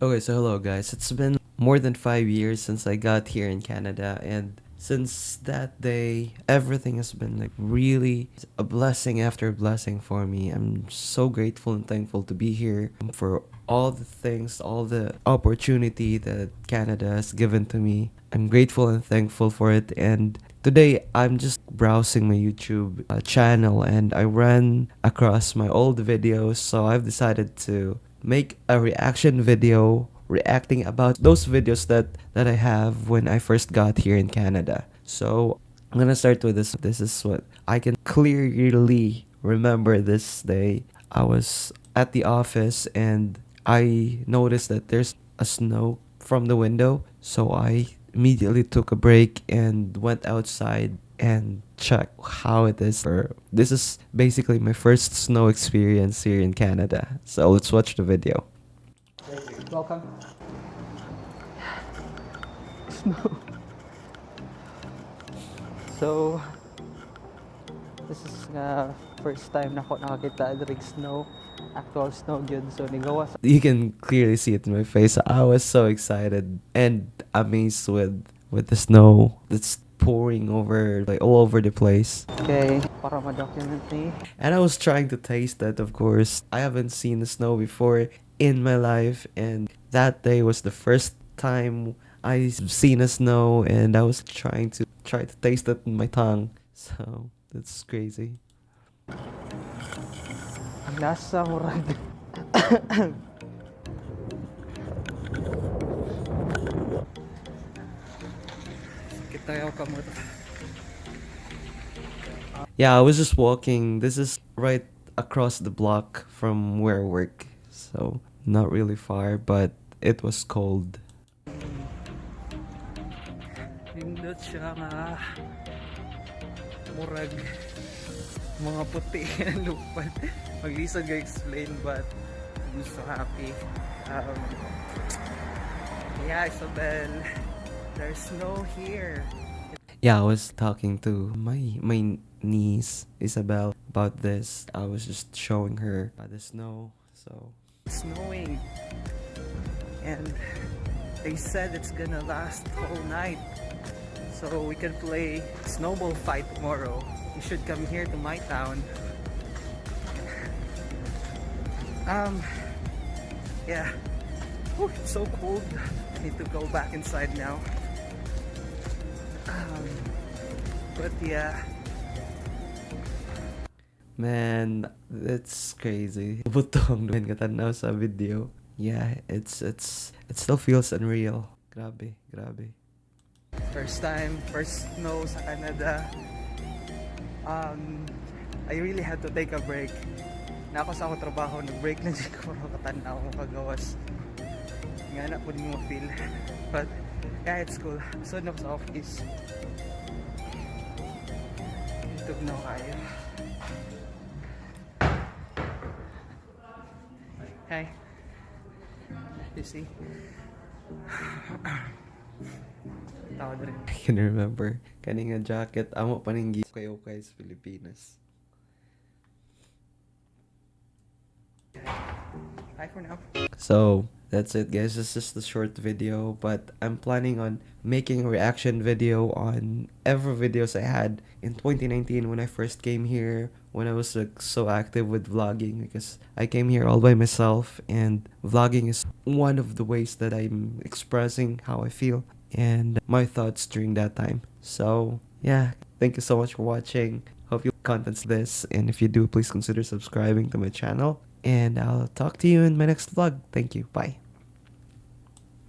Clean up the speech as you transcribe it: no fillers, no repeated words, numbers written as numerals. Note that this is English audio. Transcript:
Okay, so hello guys. It's been more than 5 years since I got here in Canada, and since that day, everything has been like really a blessing after a blessing for me. I'm so grateful and thankful to be here for all the things, all the opportunity that Canada has given to me. I'm grateful and thankful for it, and today I'm just browsing my YouTube channel and I ran across my old videos, so I've decided to make a reaction video reacting about those videos that I have when I first got here in Canada. So I'm gonna start with this. This is what I can clearly remember this day. I was at the office and I noticed that there's a snow from the window, so I immediately took a break and went outside and check how it is. This is basically my first snow experience here in Canada. So let's watch the video. Welcome. So, this is first time na ako nakakita ng snow. Actual snow gyud. So, nigawa sa... You can clearly see it in my face. I was so excited and amazed with the snow that's pouring over like all over the place. Okay, para ma-document ni. And I was trying to taste that, of course. I haven't seen the snow before in my life, and that day was the first time I've seen a snow, and I was trying to taste it in my tongue. So that's crazy. Ang lasa murag. Kita yaw ka mo. Yeah, I was just walking. This is right across the block from where I work, so not really far, but it was cold. Nindot siya nga. Murag. Mga puti ang lupad. Maglisod ga explain, but I'm so happy. Yeah, Isabel. There's snow here. Yeah, I was talking to my niece Isabel about this. I was just showing her the snow. So It's snowing. And they said it's gonna last the whole night. So we can play snowball fight tomorrow. You should come here to my town. Yeah. Whew, it's so cold. I need to go back inside now. But yeah. man, that's crazy. Butong naman katanaw sa video. Yeah, it still feels unreal. Grabe, grabe. First time, first snow sa Canada. I really had to take a break. Na ako sa ako trabaho, nag-break lang siya ko katanaw mo kagawas. Nga na po din mo feel. But yeah, it's cool. So na sa office. Itog na kayo. Hi. You see? Tawad rin. I can remember kaning nga jacket amo paninggi okay sa Pilipinas. Bye for now. So that's it, guys. This is the short video, but I'm planning on making a reaction video on every videos I had in 2019 when I first came here, when I was like so active with vlogging, because I came here all by myself, and vlogging is one of the ways that I'm expressing how I feel and my thoughts during that time. So yeah, thank you so much for watching. Hope you contents this, and if you do, please consider subscribing to my channel, and I'll talk to you in my next vlog. Thank you. Bye.